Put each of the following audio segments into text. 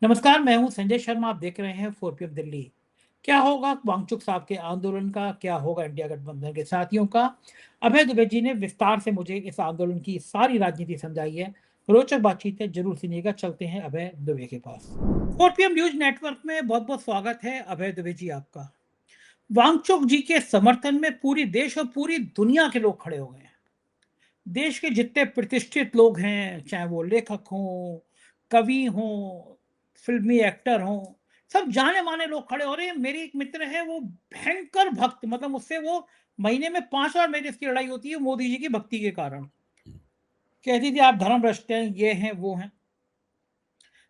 नमस्कार, मैं हूं संजय शर्मा। आप देख रहे हैं 4 PM दिल्ली। क्या होगा वांगचुक साहब के आंदोलन का, क्या होगा इंडिया गठबंधन के साथियों का? अभय दुबे जी ने विस्तार से मुझे इस आंदोलन की सारी राजनीति समझाई है। रोचक बातचीत है, जरूर सुनिएगा। चलते हैं अभय दुबे के पास। 4 PM न्यूज नेटवर्क में बहुत बहुत स्वागत है अभय दुबे जी आपका। वांगचुक जी के समर्थन में पूरी देश और पूरी दुनिया के लोग खड़े हो गए हैं। देश के जितने प्रतिष्ठित लोग हैं, चाहे वो लेखक हों, कवि हों, फ़िल्मी एक्टर हों, सब जाने-माने लोग खड़े हो रहे हैं। मेरी एक मित्र है, वो भयंकर भक्त, मतलब उससे वो महीने में 5 बार मेरी इसकी लड़ाई होती है मोदी जी की भक्ति के कारण। कहती थी आप धर्मभ्रष्ट हैं, ये हैं, वो हैं।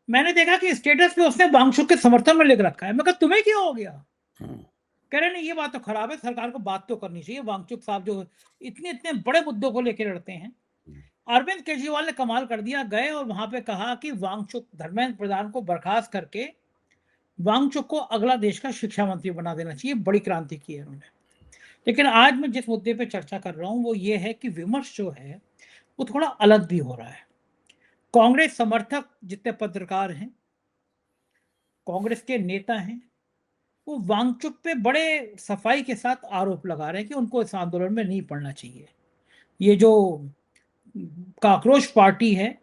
मैंने देखा कि स्टेटस पे उसने वांगचुक के समर्थन में लिख रखा है। मैं कहा तुम्हें क्या हो गया? हुँ, कह रहे नहीं, ये बात तो खराब है, सरकार को बात तो करनी चाहिए। वांगचुक साहब जो इतने-इतने बड़े मुद्दों को लेके लड़ते हैं। हुँ, अरविंद केजरीवाल ने कमाल कर दिया, गए और वहां पे कहा कि वांगचुक, धर्मेंद्र प्रधान को बर्खास्त करके वांगचुक को अगला देश का शिक्षा मंत्री बना देना चाहिए। बड़ी क्रांति की है उन्होंने। लेकिन आज मैं जिस मुद्दे पे चर्चा कर रहा हूं वो ये है कि विमर्श जो है वो थोड़ा अलग भी हो रहा है। कांग्रेस समर्थक जितने पत्रकार हैं, कांग्रेस के नेता हैं, वो वांगचुक पे बड़े सफाई के साथ आरोप लगा रहे हैं कि उनको इस आंदोलन में नहीं पड़ना चाहिए। ये जो काकरोच पार्टी है,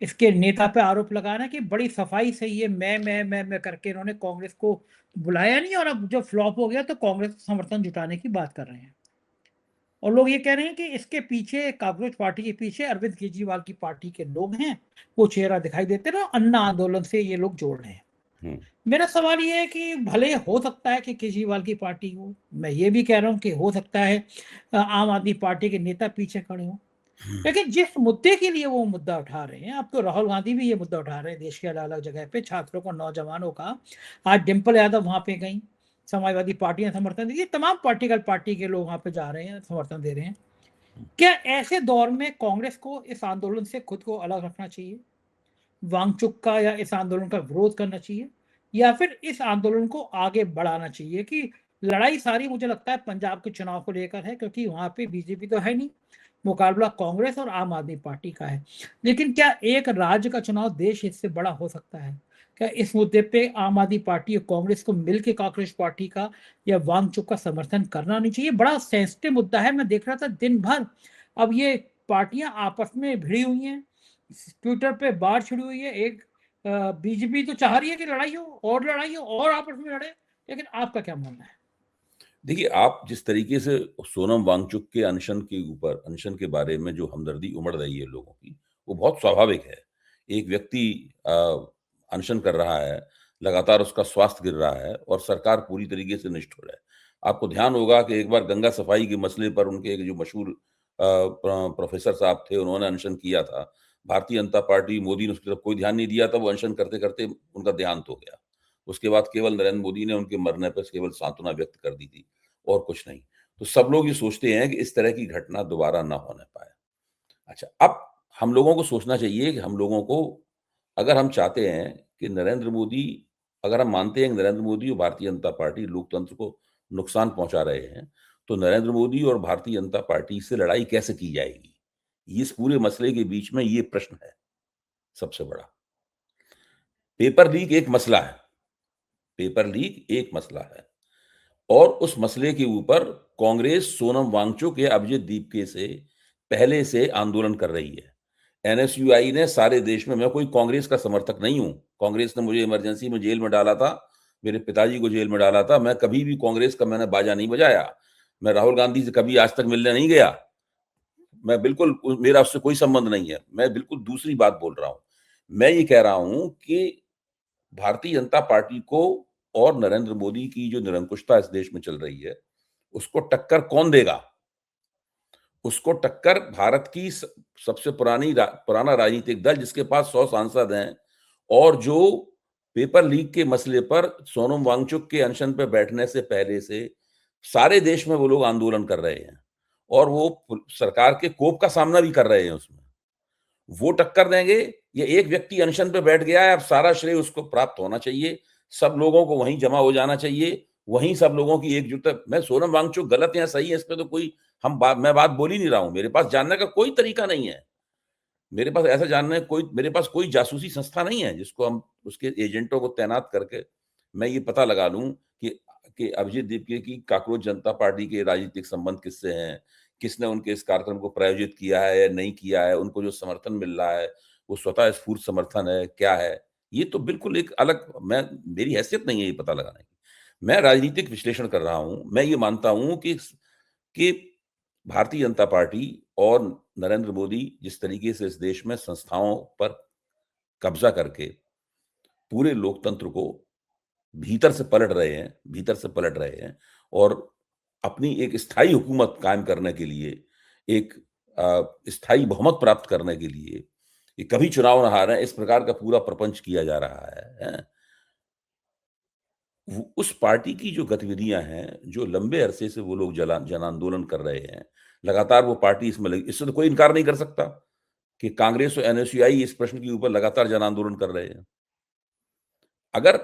इसके नेता पे आरोप लगा रहे हैं कि बड़ी सफाई से ये मैं करके इन्होंने कांग्रेस को बुलाया नहीं, और अब जब फ्लॉप हो गया तो कांग्रेस समर्थन जुटाने की बात कर रहे हैं। और लोग ये कह रहे हैं कि इसके पीछे, काकरोच पार्टी के पीछे अरविंद केजरीवाल की पार्टी के लोग हैं। वो चेहरा दिखाई देते ना, अन्ना आंदोलन से ये लोग जोड़ रहे हैं। हुँ, मेरा सवाल ये है कि भले हो सकता है कि केजरीवाल की पार्टी हो, मैं ये भी कह रहा हूँ कि हो सकता है आम आदमी पार्टी के नेता पीछे खड़े हों। लेकिन जिस मुद्दे के लिए वो मुद्दा उठा रहे हैं, अब तो राहुल गांधी भी ये मुद्दा उठा रहे हैं देश के अलग-अलग जगह पे, छात्रों को, नौजवानों का। आज डिंपल यादव वहाँ पे गईं, समाजवादी पार्टी ने समर्थन दिया, तमाम पॉलिटिकल पार्टी के लोग वहाँ पे जा रहे हैं, समर्थन दे रहे हैं। क्या ऐसे दौर में कांग्रेस को इस आंदोलन से खुद को अलग रखना चाहिए? वांगचुक का या इस आंदोलन का विरोध करना चाहिए? या फिर इस आंदोलन को आगे बढ़ाना चाहिए? कि लड़ाई सारी मुझे लगता है पंजाब के चुनाव को लेकर है, क्योंकि वहाँ पे बीजेपी तो है नहीं, मुकाबला कांग्रेस और आम आदमी पार्टी का है। लेकिन क्या एक राज्य का चुनाव देश हित से बड़ा हो सकता है? क्या इस मुद्दे पे आम आदमी पार्टी और कांग्रेस को मिलकर कांग्रेस पार्टी का या वांगचुक का समर्थन करना नहीं चाहिए? बड़ा सेंसिटिव मुद्दा है। मैं देख रहा था दिन भर, अब ये पार्टियां आपस में भिड़ी हुई हैं, ट्विटर पे बाढ़ छिड़ी हुई है। एक बीजेपी तो चाह रही है कि लड़ाई हो और आपस में लड़े। लेकिन आपका क्या मानना है? देखिए, आप जिस तरीके से सोनम वांगचुक के अनशन के बारे में जो हमदर्दी उमड़ रही है लोगों की, वो बहुत स्वाभाविक है। एक व्यक्ति अ, अनशन कर रहा है, लगातार उसका स्वास्थ्य गिर रहा है और सरकार पूरी तरीके से निष्ठुर है। आपको ध्यान होगा कि एक बार गंगा सफाई के मसले पर उनके एक जो मशहूर प्रोफ़ेसर साहब थे, उन्होंने अनशन किया था। भारतीय जनता पार्टी, मोदी ने उसकी तरफ कोई ध्यान नहीं दिया था, वो अनशन करते-करते उनका देहांत हो गया। उसके बाद केवल नरेंद्र मोदी ने उनके मरने पे केवल सांत्वना व्यक्त कर दी थी। और कुछ नहीं। तो सब लोग ये सोचते हैं कि इस तरह की घटना दोबारा ना होने पाए। अच्छा, अब हम लोगों को सोचना चाहिए कि हम लोगों को अगर हम चाहते हैं कि नरेंद्र मोदी अगर हम मानते हैं कि नरेंद्र मोदी और भारतीय जनता पार्टी लोकतंत्र को नुकसान पहुँचा रहे हैं, तो नरेंद्र मोदी और भारतीय जनता पार्टी से लड़ाई कैसे की जाएगी? इस पूरे मसले के बीच में ये प्रश्न है, सबसे बड़ा। पेपर लीक एक मसला है, पेपर लीक एक मसला है। और उस मसले के ऊपर कांग्रेस सोनम वांगचुक या अभिजीत दीपके से पहले से आंदोलन कर रही है। एनएसयूआई ने सारे देश में मैं कोई कांग्रेस का समर्थक नहीं हूँ। कांग्रेस ने मुझे इमरजेंसी में जेल में डाला था, मेरे पिताजी को जेल में डाला था। मैं कभी भी कांग्रेस का मैंने बाजा नहीं बजाया। मैं राहुल गांधी से कभी आज तक मिलने नहीं गया। मैं बिल्कुल मेरा उससे कोई संबंध नहीं है। मैं बिल्कुल दूसरी बात बोल रहा हूँ। मैं ये कह रहा हूँ कि भारतीय जनता पार्टी को और नरेंद्र मोदी की जो निरंकुशता इस देश में चल रही है, उसको टक्कर कौन देगा? उसको टक्कर भारत की सबसे पुराना राजनीतिक दल जिसके पास 100 सांसद हैं और जो पेपर लीक के मसले पर सोनम वांगचुक के अनशन पे बैठने से पहले से सारे देश में वो लोग आंदोलन कर रहे हैं और वो सरकार के कोप का सामना भी कर रहे हैं उसमें। वो टक्कर देंगे, ये एक व्यक्ति अनशन पे बैठ गया है, अब सारा श्रेय उसको प्राप्त होना चाहिए। सब लोगों को वहीं जमा हो जाना चाहिए, वहीं सब लोगों की एकजुटता मैं सोनम वांगचुक गलत या सही है, इस पे तो कोई मैं बात बोल ही नहीं रहा हूँ। मेरे पास जानने का कोई तरीका नहीं है। मेरे पास ऐसा जानना है, मेरे पास कोई जासूसी संस्था नहीं है जिसको हम उसके एजेंटों को तैनात करके मैं ये पता लगा लूं कि अभिजीत दीपके की कांग्रेस जनता पार्टी के राजनीतिक संबंध किससे हैं, किसने उनके इस कार्यक्रम को प्रायोजित किया है या नहीं किया है, उनको जो समर्थन मिल रहा है वो स्वतः स्फूर्त समर्थन है, क्या है। ये तो बिल्कुल एक अलग, मेरी हैसियत नहीं है ये पता लगाने की। मैं राजनीतिक विश्लेषण कर रहा हूं। मैं ये मानता हूं कि भारतीय जनता पार्टी और नरेंद्र मोदी जिस तरीके से इस देश में संस्थाओं पर कब्जा करके पूरे लोकतंत्र को भीतर से पलट रहे हैं और अपनी एक स्थायी हुकूमत कायम करने के लिए, एक स्थायी बहुमत प्राप्त करने के लिए, ये कभी चुनाव न हारें, इस प्रकार का पूरा प्रपंच किया जा रहा है। उस पार्टी की जो गतिविधियां हैं, जो लंबे अरसे से वो लोग जन आंदोलन कर रहे हैं, लगातार वो पार्टी इसमें लगी, इससे तो कोई इनकार नहीं कर सकता कि कांग्रेस और एनएसयूआई इस प्रश्न के ऊपर लगातार जन आंदोलन कर रहे हैं। अगर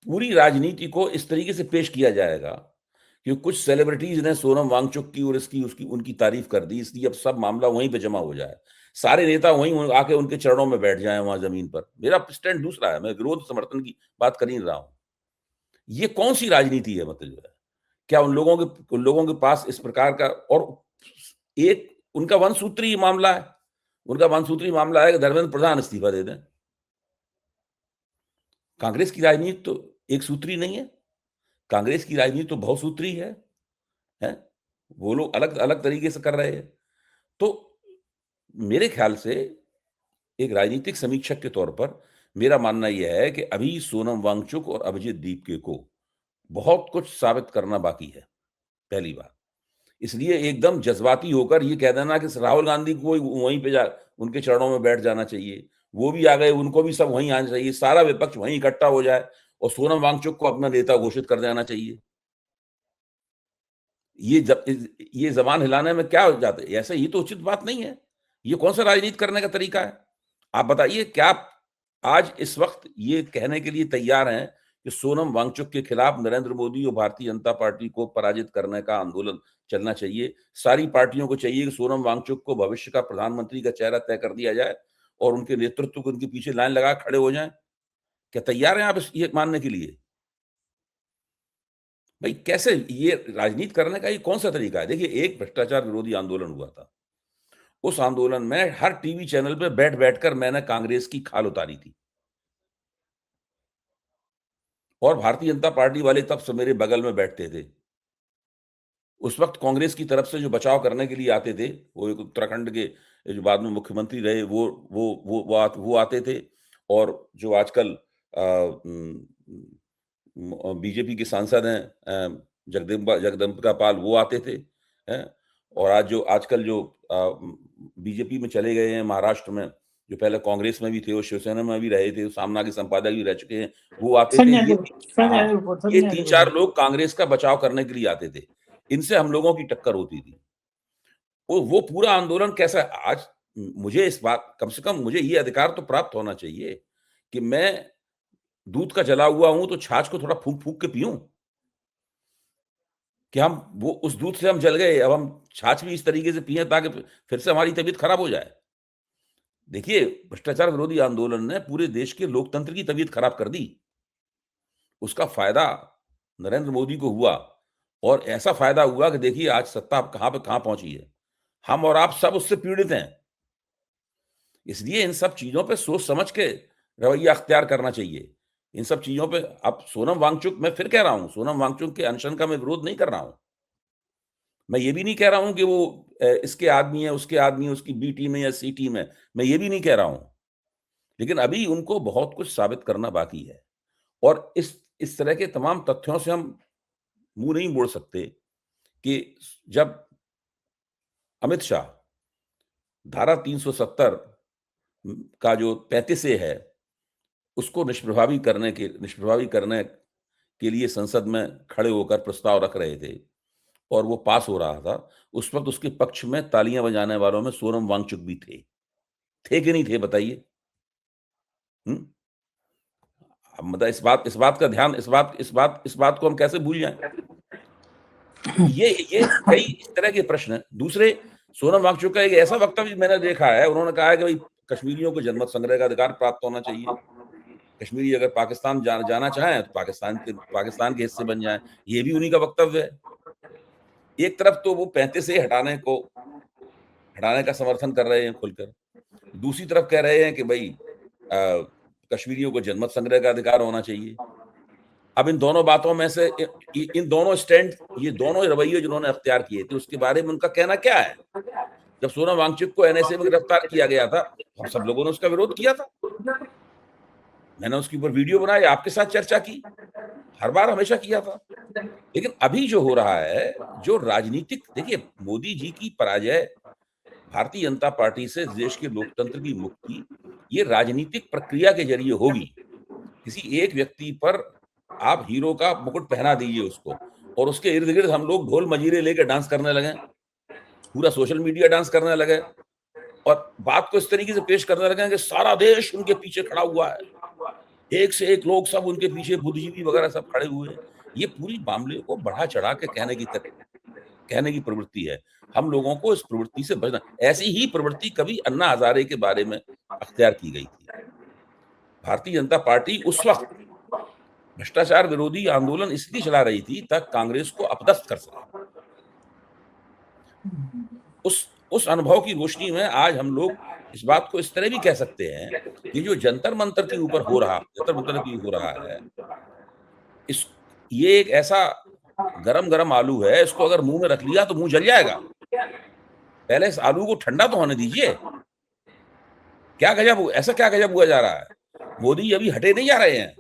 पूरी राजनीति को इस तरीके से पेश किया जाएगा कि कुछ सेलिब्रिटीज ने सोनम वांगचुक की और इसकी उसकी उनकी तारीफ कर दी, इसलिए अब सब मामला वहीं पे जमा हो जाए, सारे नेता वहीं आके उनके चरणों में बैठ जाएं वहां जमीन पर। मेरा स्टैंड दूसरा है, मैं विरोध समर्थन की बात कर ही नहीं रहा हूं। ये कौन सी राजनीति है? मतलब जो है, क्या उन लोगों के पास इस प्रकार का, और एक उनका वन सूत्री मामला है, उनका वन सूत्री मामला है कि धर्मेंद्र प्रधान इस्तीफा दे दें। कांग्रेस की राजनीति तो एक सूत्री नहीं है, कांग्रेस की राजनीति तो बहुसूत्री है? वो लोग अलग अलग तरीके से कर रहे हैं। तो मेरे ख्याल से एक राजनीतिक समीक्षक के तौर पर मेरा मानना यह है कि अभी सोनम वांगचुक और अभिजीत दीपके को बहुत कुछ साबित करना बाकी है, पहली बात। इसलिए एकदम जज्बाती होकर ये कह देना कि राहुल गांधी को वहीं पे उनके चरणों में बैठ जाना चाहिए, वो भी आ गए, उनको भी सब वहीं आना चाहिए, सारा विपक्ष वहीं इकट्ठा हो जाए और सोनम वांगचुक को अपना नेता घोषित कर देना चाहिए। ये जबान हिलाने में क्या हो जाता है? ऐसा, ये तो उचित बात नहीं है। ये कौन सा राजनीति करने का तरीका है? आप बताइए, क्या आप आज इस वक्त ये कहने के लिए तैयार हैं कि सोनम वांगचुक के खिलाफ नरेंद्र मोदी और भारतीय जनता पार्टी को पराजित करने का आंदोलन चलना चाहिए? सारी पार्टियों को चाहिए कि सोनम वांगचुक को भविष्य का प्रधानमंत्री का चेहरा तय कर दिया जाए और उनके नेतृत्व को उनके पीछे लाइन लगा खड़े हो जाएं। क्या तैयार हैं आप ये मानने के लिए? भाई, कैसे ये राजनीति करने का ये कौन सा तरीका है? देखिए, एक भ्रष्टाचार विरोधी आंदोलन हुआ था। उस आंदोलन में हर टीवी चैनल पे बैठ-बैठ मैंने कांग्रेस की खाल उतारी थी। और भारतीय जनता पार्टी वाले तब से मेरे बगल में बैठते थे। उस वक्त कांग्रेस की तरफ से जो बचाव करने के लिए आते थे, वो एक उत्तराखंड के जो बाद में मुख्यमंत्री रहे, वो आते थे। और जो आजकल बीजेपी के सांसद हैं, जगदम्बिका पाल, वो आते थे, हैं? और आजकल जो बीजेपी में चले गए हैं महाराष्ट्र में, जो पहले कांग्रेस में भी थे और शिवसेना में भी रहे थे, सामना के संपादक भी रह चुके हैं, वो आते थे। ये 3-4 लोग कांग्रेस का बचाव करने के लिए आते थे। इनसे हम लोगों की टक्कर होती थी। वो पूरा आंदोलन कैसा, आज मुझे इस बात, कम से कम मुझे ये अधिकार तो प्राप्त होना चाहिए कि मैं दूध का जला हुआ हूं तो छाछ को थोड़ा फूंक-फूंक के पीऊं। कि हम वो उस दूध से हम जल गए, अब हम छाछ भी इस तरीके से पिएं ताकि फिर से हमारी तबीयत खराब हो जाए। देखिए, भ्रष्टाचार विरोधी आंदोलन ने पूरे देश के लोकतंत्र की तबीयत खराब कर दी। उसका फायदा नरेंद्र मोदी को हुआ और ऐसा फायदा हुआ कि देखिए आज सत्ता कहां पे कहां पहुंची है। हम और आप सब उससे पीड़ित हैं। इसलिए इन सब चीजों पे सोच समझ के रवैया अख्तियार करना चाहिए। इन सब चीजों पे अब सोनम वांगचुक, मैं फिर कह रहा हूं, सोनम वांगचुक के अनशन का मैं विरोध नहीं कर रहा हूं। मैं ये भी नहीं कह रहा हूं कि वो इसके आदमी है, उसके आदमी है, उसकी बी टीम है या सी टीम है। मैं ये भी नहीं कह रहा हूं। लेकिन अभी उनको बहुत कुछ साबित करना बाकी है और इस तरह के तमाम तथ्यों से हम मुंह नहीं मोड़ सकते कि जब अमित शाह धारा 370 का जो 35 ए है, उसको निष्प्रभावी करने के लिए संसद में खड़े होकर प्रस्ताव रख रहे थे और वो पास हो रहा था। उस वक्त उसके पक्ष में तालियां बजाने वालों में सोनम वांगचुक भी थे कि नहीं थे? बताइए। अब मतलब इस बात को हम कैसे भूल जाएं? ये कई इस तरह के प्रश्न हैं। दूसरे, सोनम वांगचुक का एक ऐसा वक्तव्य मैंने देखा है, उन्होंने कहा है कि भाई कश्मीरियों को जनमत संग्रह का अधिकार प्राप्त होना चाहिए। कश्मीरी अगर पाकिस्तान जाना चाहें तो पाकिस्तान के हिस्से बन जाएं। ये भी उन्हीं का वक्तव्य है। एक तरफ तो वो 35 से हटाने का समर्थन कर रहे हैं खुलकर, दूसरी तरफ कह रहे हैं कि भाई कश्मीरियों को जनमत संग्रह का अधिकार होना चाहिए। अब इन दोनों बातों में से इन दोनों स्टैंड, ये दोनों रवैये जिन्होंने अख्तियार किए थे, उसके बारे में उनका कहना क्या है? जब सोनम वांगचुक को एनएसए में गिरफ्तार किया गया था, हम सब लोगों ने उसका विरोध किया था। मैंने उसके ऊपर वीडियो बनाई, आपके साथ चर्चा की, हर बार हमेशा किया था। लेकिन अभी जो हो रहा है, जो राजनीतिक, देखिए मोदी जी की पराजय, भारतीय जनता पार्टी से देश के लोकतंत्र की मुक्ति, ये राजनीतिक प्रक्रिया के जरिए होगी। किसी एक व्यक्ति पर आप हीरो का मुकुट पहना दीजिए उसको, और उसके इर्द गिर्द हम लोग ढोल मजीरे लेकर डांस करने लगे, पूरा सोशल मीडिया डांस करने लगे, और बात को इस तरीके से पेश करने लगे कि सारा देश उनके पीछे खड़ा हुआ है, एक से एक लोग सब उनके पीछे, बुद्धिजीवी वगैरह सब खड़े हुए हैं। ये पूरी मामले को बढ़ा चढ़ा के कहने की प्रवृत्ति है। हम लोगों को इस प्रवृत्ति से बचना। ऐसी ही प्रवृत्ति कभी अन्ना हजारे के बारे में अख्तियार की गई थी। भारतीय जनता पार्टी उस वक्त भ्रष्टाचार विरोधी आंदोलन इसलिए चला रही थी ताकि कांग्रेस को अपदस्थ कर सके। उस अनुभव की रोशनी में आज हम लोग इस बात को इस तरह भी कह सकते हैं कि जो जंतर मंतर के ऊपर हो रहा है, ये एक ऐसा गरम आलू है, इसको अगर मुंह में रख लिया तो मुंह जल जाएगा। पहले इस आलू को ठंडा तो होने दीजिए। क्या गजब हुआ जा रहा है? मोदी अभी हटे नहीं जा रहे हैं।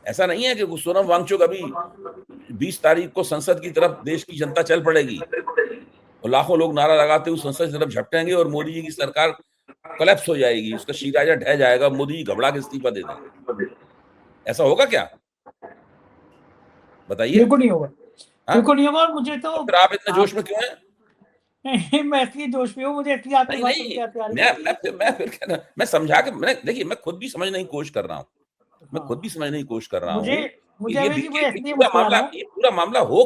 ऐसा नहीं है कि सोनम वांगचुक अभी 20 तारीख को संसद की तरफ देश की जनता चल पड़ेगी और लाखों लोग नारा लगाते हुए संसद की तरफ झपटेंगे और मोदी जी की सरकार कोलैप्स हो जाएगी, उसका शीराजा ढह जाएगा, मोदी जी घबरा के इस्तीफा दे देंगे। ऐसा होगा क्या? बताइए। बिल्कुल नहीं होगा। बिल्कुल नहीं होगा। मुझे तो फिर आप इतने जोश में क्यों हैं? मैं इसलिए जोश में हूँ, मुझे इसलिए आपकी बात सुन के आती आ रही है। मैं समझा के, देखिए मैं खुद भी समझने की कोशिश कर रहा हूँ। मुझे ये पूरा मामला हो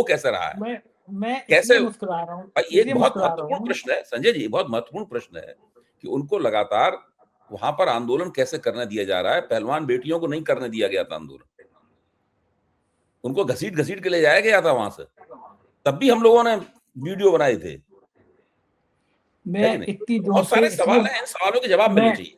कैसे रहा है? मैं कैसे? मुस्कुरा रहा हूँ। ये बहुत महत्वपूर्ण प्रश्न है संजय जी, बहुत महत्वपूर्ण प्रश्न है कि उनको लगातार वहां पर आंदोलन कैसे करने दिया जा रहा है। पहलवान बेटियों को नहीं करने दिया गया था आंदोलन, उनको घसीट के ले जाया गया था वहां से, तब भी हम लोगों ने वीडियो बनाए थे। मैं इतनी बहुत सारे सवाल हैं, इन सवालों के जवाब मिलने चाहिए।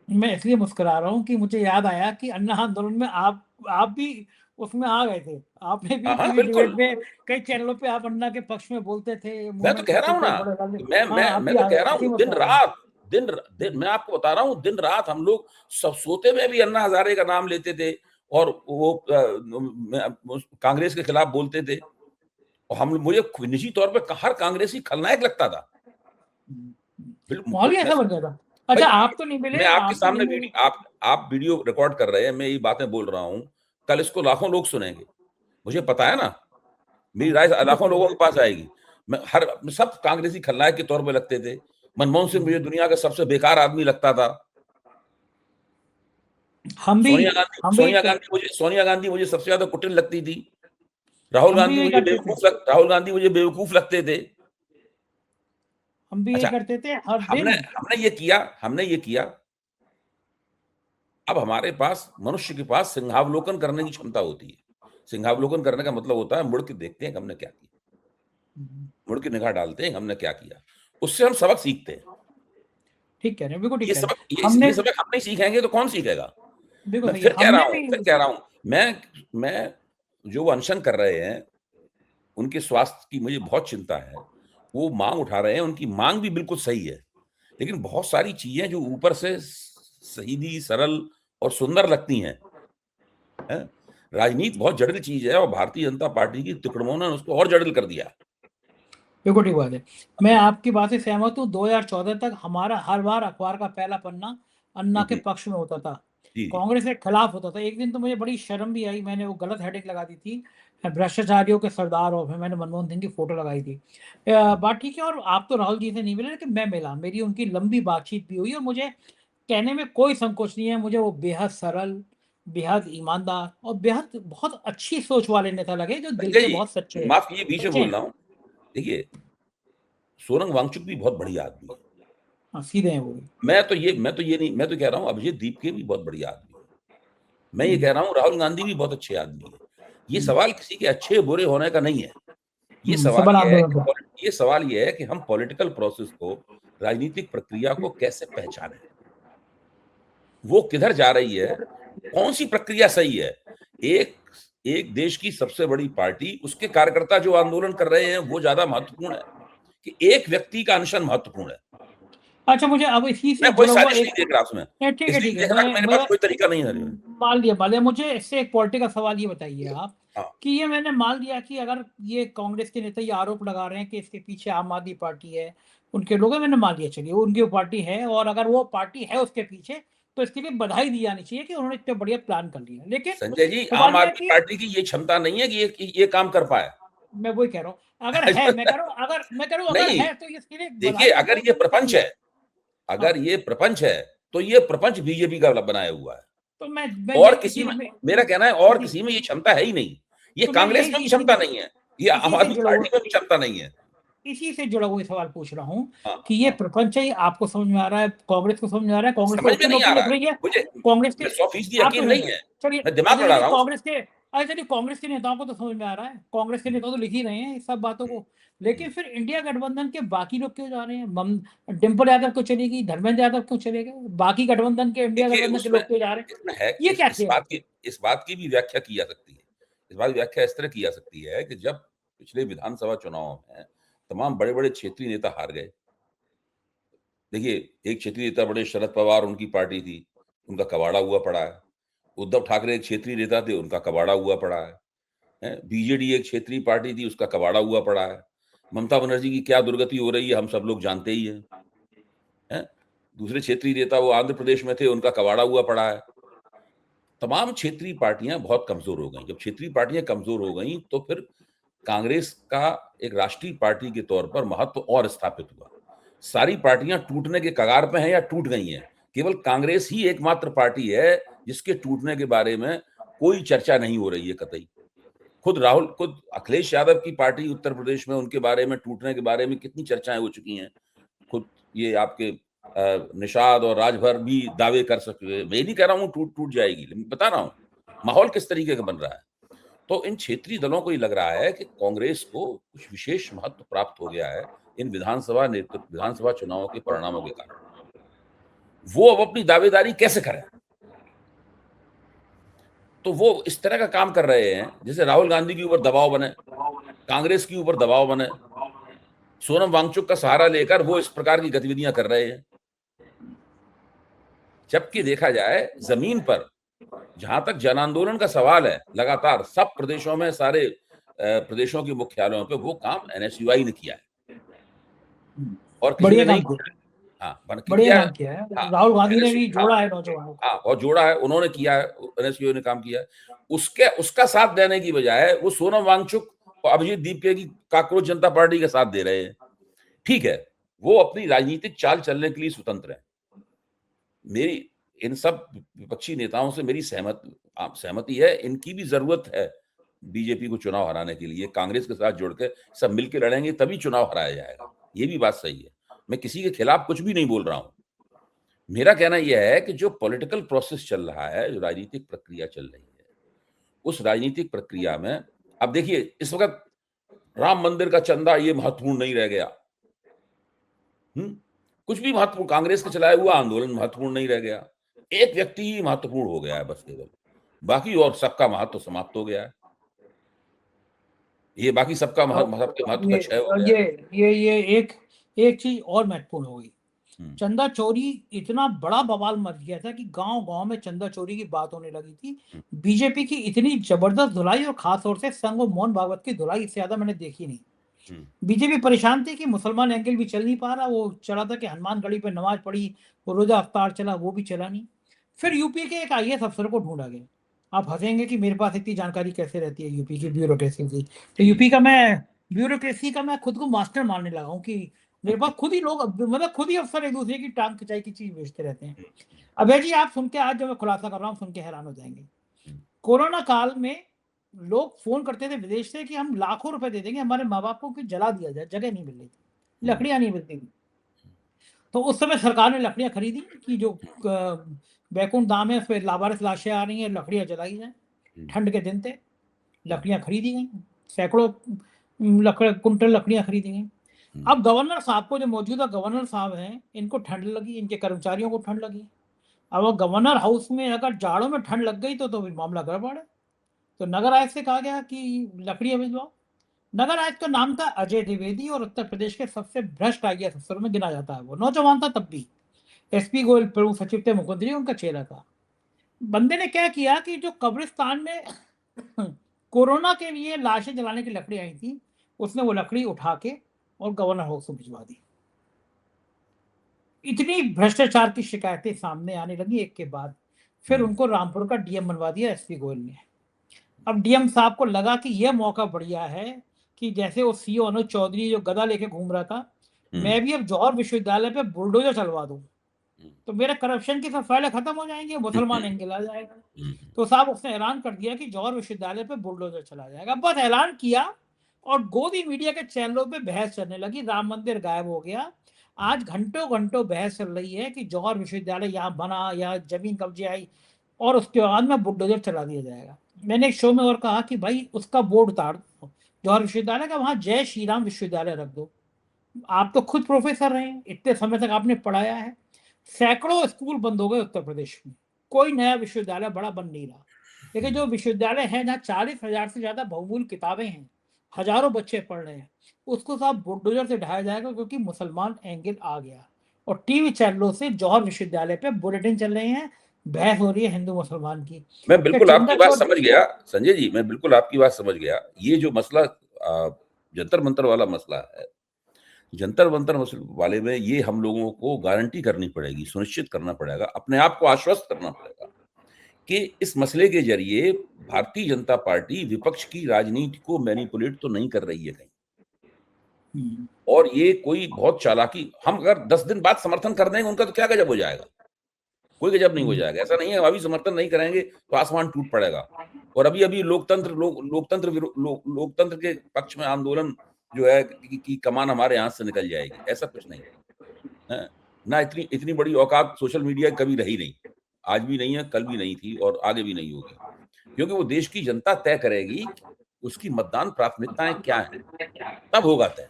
मैं इसलिए मुस्कुरा रहा हूँ कि मुझे याद आया कि अन्ना आंदोलन में आप भी उसमें आ गए थे। आपने भी टीवी डिबेट में कई चैनलों पे आप अन्ना के पक्ष में बोलते थे। मैं तो कह रहा हूँ ना, मैं तो कह रहा हूँ दिन मैं आपको बता रहा हूँ, दिन रात हम लोग सब सोते में भी अन्ना हजारे का नाम लेते थे और वो कांग्रेस के खिलाफ बोलते थे, और मुझे निजी तौर पे हर कांग्रेसी खलनायक लगता था। बिल्कुल ऐसा बन गया था। अच्छा, आप तो नहीं मिले। मैं आपके सामने आप वीडियो रिकॉर्ड कर रहे हैं, मैं ये बातें बोल रहा हूँ, कल इसको लाखों लोग सुनेंगे, मुझे पता है ना, मेरी राय लाखों लोगों के पास आएगी। सब कांग्रेसी खलनायक के तौर पे लगते थे। मनमोहन सिंह मुझे दुनिया का सबसे बेकार आदमी लगता था। सोनिया गांधी मुझे सबसे ज्यादा कुटिल लगती थी। राहुल गांधी मुझे बेवकूफ लगते थे। हम भी ये करते थे हर दिन। हमने ये किया। अब हमारे पास, मनुष्य के पास सिंहावलोकन करने की क्षमता होती है। सिंहावलोकन करने का मतलब होता है मुड़ के देखते हैं हमने क्या किया, मुड़ के निगाह डालते हैं हमने क्या किया, उससे हम सबक सीखते हैं। ठीक कह रहे हैं, बिल्कुल ठीक ये सबक हम नहीं सीखेंगे तो कौन सीखेगा? मैं फिर कह रहा हूं, मैं जो अनशन कर रहे हैं उनके स्वास्थ्य की मुझे बहुत चिंता है। वो मांग उठा रहे हैं, उनकी मांग भी बिल्कुल सही है, लेकिन बहुत सारी चीजें जो ऊपर से सीधी, सरल और सुंदर लगती हैं, राजनीति बहुत जटिल चीज है, और भारतीय जनता पार्टी की तिकड़मों ने उसको और जटिल कर दिया। बिल्कुल ठीक बात है, मैं आपकी बात से सहमत हूँ। 2014 तक हमारा हर बार अखबार का पहला पन्ना अन्ना के पक्ष में होता था, कांग्रेस के खिलाफ होता था। एक दिन तो मुझे बड़ी शर्म भी आई, मैंने वो गलत हेडिंग लगा दी थी, भ्रष्टाचारियों के सरदार, और मैंने मनमोहन सिंह की फोटो लगाई थी। बात ठीक है। और आप तो राहुल जी से नहीं मिले, लेकिन मैं मिला, मेरी उनकी लंबी बातचीत भी हुई, और मुझे कहने में कोई संकोच नहीं है, मुझे वो बेहद सरल, बेहद ईमानदार और बेहद बहुत अच्छी सोच वाले नेता लगे, जो दिल के बहुत सच्चे हैं। माफ कीजिए, बीच में बोल रहा हूँ। देखिए, सोनम वांगचुक भी बहुत बढ़िया आदमी है। हाँ, सीधे हैं वो भी। मैं तो कह रहा हूँ अभिजीत दीपके भी बहुत बढ़िया आदमी है। मैं ये कह रहा हूँ राहुल गांधी भी बहुत अच्छे आदमी हैं। ये सवाल किसी के अच्छे-बुरे होने का नहीं है। सबल आंदोलन का। ये सवाल ये है कि हम पॉलिटिकल प्रोसेस को, राजनीतिक प्रक्रिया को कैसे पहचानें? वो किधर जा रही है? कौन-सी प्रक्रिया सही है? एक एक देश की सबसे बड़ी पार्टी, उसके कार्यकर्ता जो आंदोलन कर रहे हैं, वो ज़्यादा महत्वपूर्ण है कि एक व्यक्ति का अनशन महत्वपूर्ण है। अच्छा, मुझे अब इसी मैं से कोई जुड़ा हुआ साजिश एक, नहीं देख रहा उसमें। नहीं, ठीक है, इसलिए ठीक है, देखना कि मेरे पास मैं कोई तरीका नहीं है। मान लिया, मुझे इससे एक पॉलिटिकल सवाल ये बताइए आप, हाँ, कि ये मैंने मान लिया कि अगर ये कांग्रेस के नेता ये आरोप लगा रहे हैं कि इसके पीछे आम आदमी पार्टी है, उनके लोग हैं, मैंने मान लिया, चलिए वो उनकी वो पार्टी है, और अगर वो पार्टी है उसके पीछे, तो इसके लिए बधाई दी जानी चाहिए कि उन्होंने इतना बढ़िया प्लान कर लिया। लेकिन संजय जी, सवाल आम ये है आदमी कि पार्टी की ये क्षमता नहीं है कि ये काम कर पाए। मैं वही कह रहा हूँ, अगर है, मैं कह रहा हूँ अगर नहीं, है तो इसके लिए देखिए बधाई की जाए कि उन्होंने कर लिया। हाँ, अगर ये प्रपंच है, तो ये प्रपंच बीजेपी का बनाया हुआ है। तो मैं और यही किसी में इसीलिए मैं मेरा कहना है और इसी किसी में ये क्षमता है ही नहीं। ये तो मैं कांग्रेस यही में भी क्षमता इसीलिए नहीं है। ये आम इसी से आदमी जुड़ा हुआ पार्टी में भी क्षमता नहीं है। इसी से जुड़ा हुआ सवाल पूछ रहा हूँ हाँ, कि ये हाँ। प्रपंच है, ये आपको समझ में आ रहा है, कांग्रेस को समझ में आ रहा है, कांग्रेस को समझ में ओपन नहीं आ ओपन रहा लग है। रही है, मुझे कांग्रेस के, मुझे 100% आपको यकीन नहीं नहीं है, है। चलिए, मैं दिमाग लड़ा रहा हूँ। चलिए कांग्रेस के नेताओं को तो समझ में आ रहा है, कांग्रेस के नेता तो लिख ही रहे हैं इस सब बातों हुँ, को, हुँ। लेकिन फिर इंडिया गठबंधन के बाकी लोग क्यों जा रहे हैं? डिम्पल यादव क्यों चलेगी, धर्मेंद्र यादव क्यों चले गए, बाकी गठबंधन के, इंडिया देखिए, गठबंधन के उसमें लोग क्यों जा रहे हैं? इसमें है ये इस कैसे है? इस बात की भी व्याख्या की जा सकती है। इस बात की व्याख्या इस तरह की जा सकती है कि जब पिछले विधानसभा चुनाव में तमाम बड़े-बड़े क्षेत्रीय नेता हार गए। देखिए, एक क्षेत्रीय नेता बड़े शरद पवार उनकी पार्टी थी, उनका कबाड़ा हुआ पड़ा है। उद्धव ठाकरे एक क्षेत्रीय नेता थे, उनका कबाड़ा हुआ पड़ा है। हैं? बीजेडी एक क्षेत्रीय पार्टी थी, उसका कबाड़ा हुआ पड़ा है। ममता बनर्जी की क्या दुर्गति हो रही है, हम सब लोग जानते ही हैं। हैं? दूसरे क्षेत्रीय नेता वो आंध्र प्रदेश में थे, उनका कबाड़ा हुआ पड़ा है। तमाम क्षेत्रीय पार्टियाँ बहुत कमज़ोर हो गईं। जब क्षेत्रीय पार्टियाँ कमज़ोर हो गईं, तो फिर कांग्रेस का एक राष्ट्रीय पार्टी के तौर पर महत्व और स्थापित हुआ। सारी पार्टियाँ टूटने के कगार पे हैं या टूट गई हैं। केवल कांग्रेस ही एकमात्र पार्टी है, जिसके टूटने के बारे में कोई चर्चा नहीं हो रही है कतई। खुद अखिलेश यादव की पार्टी उत्तर प्रदेश में उनके बारे में टूटने के बारे में कितनी चर्चाएँ हो चुकी हैं। खुद ये आपके निषाद और राजभर भी दावे कर सके। मैं ये नहीं कह रहा हूँ टूट टूट जाएगी, लेकिन बता रहा हूँ, माहौल किस तरीके का बन रहा है। तो इन क्षेत्रीय दलों को ये लग रहा है कि कांग्रेस को कुछ विशेष महत्व प्राप्त हो गया है इन विधानसभा चुनावों के परिणामों के कारण। वो अब अपनी दावेदारी कैसे करें? तो वो इस तरह का काम कर रहे हैं, जैसे राहुल गांधी के ऊपर दबाव बने, कांग्रेस के ऊपर दबाव बने, सोनम वांगचुक का सहारा लेकर वो इस प्रकार की गतिविधियां कर रहे हैं। जबकि देखा जाए जमीन पर जहां तक जन आंदोलन का सवाल है, लगातार सब प्रदेशों में सारे प्रदेशों के मुख्यालयों पे वो काम एनएसयूआई ने किया है और किसी ने बढ़िया नहीं काम किया किया। है, हाँ, बन के बढ़िया किया है। काम किया है, हाँ, राहुल गांधी ने एनएसयू भी हाँ, जोड़ा है नौजवानों को। हाँ, और जोड़ा है, उन्होंने किया है, एनएसयूआई ने काम किया है। उसका साथ देने की बजाय वो सोनम वांगचुक और अभिजीत दीपके की काकरोच जनता पार्टी का साथ दे रहे हैं। ठीक है, वो अपनी राजनीतिक चाल चलने के लिए स्वतंत्र हैं। मेरी इन सब विपक्षी नेताओं से मेरी सहमति है, इनकी भी ज़रूरत है बीजेपी को चुनाव हराने के लिए। कांग्रेस के साथ जुड़ के सब मिलके लड़ेंगे तभी चुनाव हराया जाएगा। ये भी बात सही है। मैं किसी के खिलाफ कुछ भी नहीं बोल रहा हूँ। मेरा कहना यह है कि जो पॉलिटिकल प्रोसेस चल रहा है, जो राजनीतिक प्रक्रिया चल रही है, उस राजनीतिक प्रक्रिया में अब देखिए इस वक़्त राम मंदिर का चंदा ये महत्वपूर्ण नहीं रह गया। हुँ? कुछ भी महत्वपूर्ण कांग्रेस का चलाया हुआ आंदोलन महत्वपूर्ण नहीं रह गया। एक व्यक्ति ही महत्वपूर्ण हो गया है बस केवल। बाकी और सबका महत्व समाप्त हो गया है। ये बाकी सबका सबके महत्व का ये क्षय हो गया है। ये एक एक चीज और महत्वपूर्ण हो गई, हुँ, चंदा चोरी इतना बड़ा बवाल मच गया था कि गांव-गांव में चंदा चोरी की बात होने लगी थी। हुँ, बीजेपी की इतनी जबरदस्त धुलाई और खास तौर से संग और मोहन भागवत की धुलाई इससे ज़्यादा मैंने देखी नहीं। हुँ, बीजेपी परेशान थी कि मुसलमान एंगल भी चल नहीं पा रहा, वो चला था कि हनुमानगढ़ी पे नमाज़ पढ़ी, वो रोज़ा अफ्तार चला, वो भी चला नहीं। फिर यूपी के एक आईएएस अफ़सर को ढूँढा गया। आप हँसेंगे कि मेरे पास इतनी जानकारी कैसे रहती है यूपी की ब्यूरोक्रेसी की। तो जी। यूपी का मैं ब्यूरोक्रेसी का मैं खुद को मास्टर मानने लगा हूँ कि मेरे पास खुद ही लोग मतलब खुद ही अफ़सर एक-दूसरे की टाँग खिंचाई की चीज़ भेजते रहते हैं। हुँ, अभय जी, आप सुन के आज जो मैं खुलासा कर रहा हूँ, सुन के हैरान हो जाएँगे। हुँ, कोरोना काल में लोग फ़ोन करते थे विदेश से कि हम लाखों रुपए दे देंगे, हमारे माँ-बाप को कि जला दिया जाए, जगह नहीं मिल रही थी। लकड़ियां नहीं मिलती थी। तो उस समय सरकार ने लकड़ियां खरीदी कि जो बैकुंठ धाम है उस पर लावारिस लाशें आ रही हैं, लकड़ियां जलाई जाए। ठंड के दिन थे, लकड़ियां खरीदी गई, सैकड़ों कुंटल लकड़ियां खरीदी गई। अब गवर्नर साहब को, जो मौजूदा गवर्नर साहब हैं, इनको ठंड लगी, इनके कर्मचारियों को ठंड लगी। अब वो गवर्नर हाउस में अगर जाड़ों में ठंड लग गई तो मामला गड़बड़ है। तो नगर आयुक्त से कहा गया कि लकड़ियां भिजवाओ। नगर आयुक्त का नाम था अजय द्विवेदी और उत्तर प्रदेश के सबसे भ्रष्ट आईएएस अफसरों में गिना जाता है। वो नौजवान था तब भी, एसपी गोयल प्रमुख सचिव थे, मुख्यमंत्री उनका चेहरा था। बंदे ने क्या किया कि जो कब्रिस्तान में कोरोना के लिए लाशें जलाने की लकड़ी आई थी, उसने वो लकड़ी उठा के और गवर्नर हाउस में भिजवा दी। इतनी भ्रष्टाचार की शिकायतें सामने आने लगी एक के बाद। फिर उनको रामपुर का डीएम बनवा दिया एसपी गोयल ने। अब डीएम साहब को लगा कि यह मौका बढ़िया है कि जैसे वो सीओ अनुज चौधरी जो गदा लेके घूम रहा था, मैं भी अब जौहर विश्वविद्यालय पे बुलडोजर चलवा दूं तो मेरे करप्शन की सब फाइलें खत्म हो जाएंगी, मुसलमान एंगल आ जाएगा। तो साहब उसने ऐलान कर दिया कि जौहर विश्वविद्यालय पे बुलडोजर चला जाएगा। बस ऐलान किया और गोदी मीडिया के चैनलों पे बहस चलने लगी, राम मंदिर गायब हो गया। आज घंटों घंटों बहस चल रही है कि जौहर विश्वविद्यालय यहाँ बना, यहाँ जमीन कब्जे आई और उसके बाद में बुलडोजर चला दिया जाएगा। मैंने एक शो में और कहा कि भाई उसका बोर्ड उतार दो जौहर विश्वविद्यालय का, वहां जय श्री राम विश्वविद्यालय रख दो। आप तो खुद प्रोफेसर रहे हैं, इतने समय तक आपने पढ़ाया है। सैकड़ों स्कूल बंद हो गए उत्तर प्रदेश में, कोई नया विश्वविद्यालय बड़ा बन नहीं रहा। लेकिन जो विश्वविद्यालय है जहाँ 40,000 से ज्यादा बहुमूल्य किताबें हैं, हजारों बच्चे पढ़ रहे हैं, उसको साहब बुलडोजर से ढाया जाएगा क्योंकि मुसलमान एंगल आ गया। और टीवी चैनलों से जौहर विश्वविद्यालय पे बुलेटिन चल रहे हैं, बहस हो रही है हिंदू मुसलमान की। मैं बिल्कुल आपकी बात समझ गया संजय जी, मैं बिल्कुल आपकी बात समझ गया। ये जो मसला जंतर मंतर वाला मसला है, जंतर मंतर वाले में ये हम लोगों को गारंटी करनी पड़ेगी, सुनिश्चित करना पड़ेगा, अपने आप को आश्वस्त करना पड़ेगा कि इस मसले के जरिए भारतीय जनता पार्टी विपक्ष की राजनीति को मैनिपुलेट तो नहीं कर रही है कहीं। और ये कोई बहुत चालाकी, हम अगर 10 दिन बाद समर्थन कर देंगे उनका तो क्या गजब हो जाएगा, कोई गजब नहीं हो जाएगा। ऐसा नहीं है अभी समर्थन नहीं करेंगे तो आसमान टूट पड़ेगा। और अभी अभी लोकतंत्र के पक्ष में आंदोलन जो है कि कमान हमारे हाथ से निकल जाएगी, ऐसा कुछ नहीं है ना। इतनी बड़ी औकात सोशल मीडिया कभी रही नहीं, आज भी नहीं है, कल भी नहीं थी और आगे भी नहीं होगी, क्योंकि वो देश की जनता तय करेगी उसकी मतदान प्राथमिकताएं क्या है, तब होगा तय।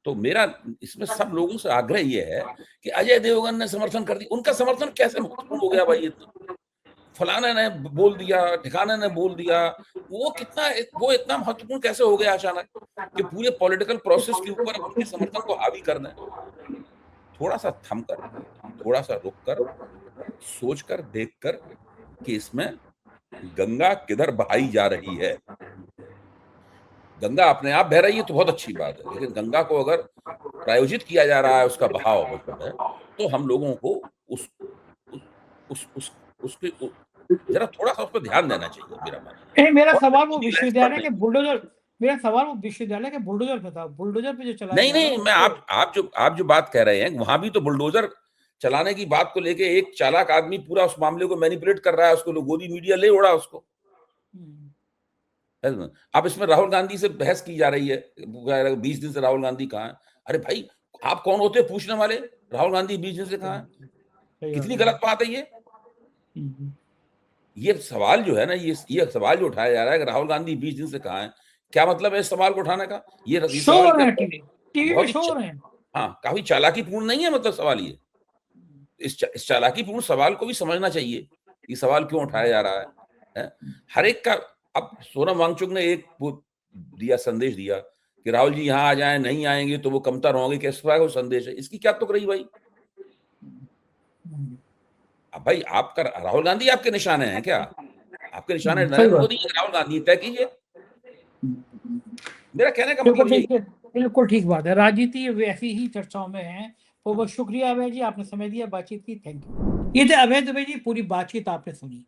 तो मेरा इसमें सब लोगों से आग्रह ये है कि अजय देवगन ने समर्थन कर दिया, उनका समर्थन कैसे महत्वपूर्ण हो गया भाई? फलाने ने बोल दिया, ठिकाने ने बोल दिया, वो इतना महत्वपूर्ण कैसे हो गया अचानक कि पूरे पॉलिटिकल प्रोसेस के ऊपर उनके समर्थन को हावी कर दें? थोड़ा सा थम कर, थोड़ा सा रुक कर, सोच कर, देख कर कि इसमें गंगा किधर बहाई जा रही है। गंगा अपने आप बह रही है तो बहुत अच्छी बात है, लेकिन गंगा को अगर प्रायोजित किया जा रहा है, उसका बहाव मतलब है, तो हम लोगों को उसके जरा थोड़ा सा उस पर ध्यान देना चाहिए, मेरा मानना है। मेरा सवाल वो विश्वविद्यालय के बुलडोजर, मेरा सवाल वो विश्वविद्यालय के बुलडोजर पे था, बुलडोजर पे जो चला नहीं, मैं आप जो बात कह रहे हैं वहां भी तो बुलडोजर चलाने की बात को लेके एक चालाक आदमी पूरा उस मामले को मैनिपुलेट कर रहा है, उसको गोदी मीडिया ले उड़ा उसको। अब इसमें राहुल गांधी से बहस की जा रही है, 20 दिन से राहुल गांधी कहाँ है? अरे भाई आप कौन होते हैं पूछने वाले? राहुल गांधी 20 दिन से कहाँ है? कितनी गलत बात है ये सवाल जो है ना, ये सवाल जो उठाया जा रहा है कि राहुल गांधी 20 दिन से कहाँ है, क्या मतलब है इस सवाल को उठाने का? ये सवाल हाँ, काफी चालाकीपूर्ण नहीं है मतलब सवाल ये। इस चालाकीपूर्ण सवाल को भी समझना चाहिए, ये सवाल क्यों उठाया जा रहा है? हर एक का, अब सोनम वांगचुक ने एक दिया संदेश दिया कि राहुल जी यहाँ आ जाएं, नहीं आएंगे तो वो कमतर होंगे, किस तरह का संदेश है? इसकी क्या तुक रही भाई? अब भाई आपका राहुल गांधी आपके निशाने हैं क्या? आपके निशाने नरेंद्र मोदी, राहुल गांधी, तय कीजिए। मेरा कहने का मतलब बिल्कुल ठीक बात है, राजनीति वैसी ही चर्चाओं में है। बहुत शुक्रिया अभय जी, आपने समय दिया, बातचीत की, थैंक यू। ये थे अभय दुबे जी, पूरी बातचीत आपने सुनी।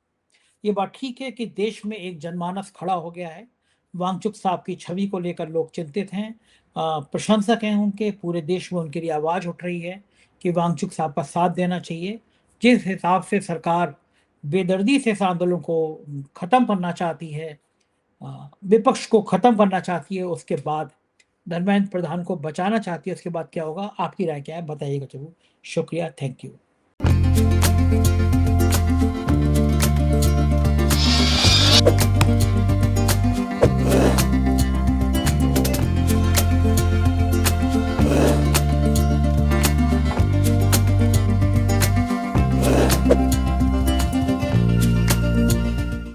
ये बात ठीक है कि देश में एक जनमानस खड़ा हो गया है, वांगचुक साहब की छवि को लेकर लोग चिंतित हैं, प्रशंसक हैं उनके, पूरे देश में उनके लिए आवाज उठ रही है कि वांगचुक साहब का साथ देना चाहिए। जिस हिसाब से सरकार बेदर्दी से इस आंदोलन को खत्म करना चाहती है, विपक्ष को खत्म करना चाहती है, उसके बाद धर्मेंद्र प्रधान को बचाना चाहती है, उसके बाद क्या होगा? आपकी राय क्या है? बताइएगा ज़रूर। शुक्रिया, थैंक यू।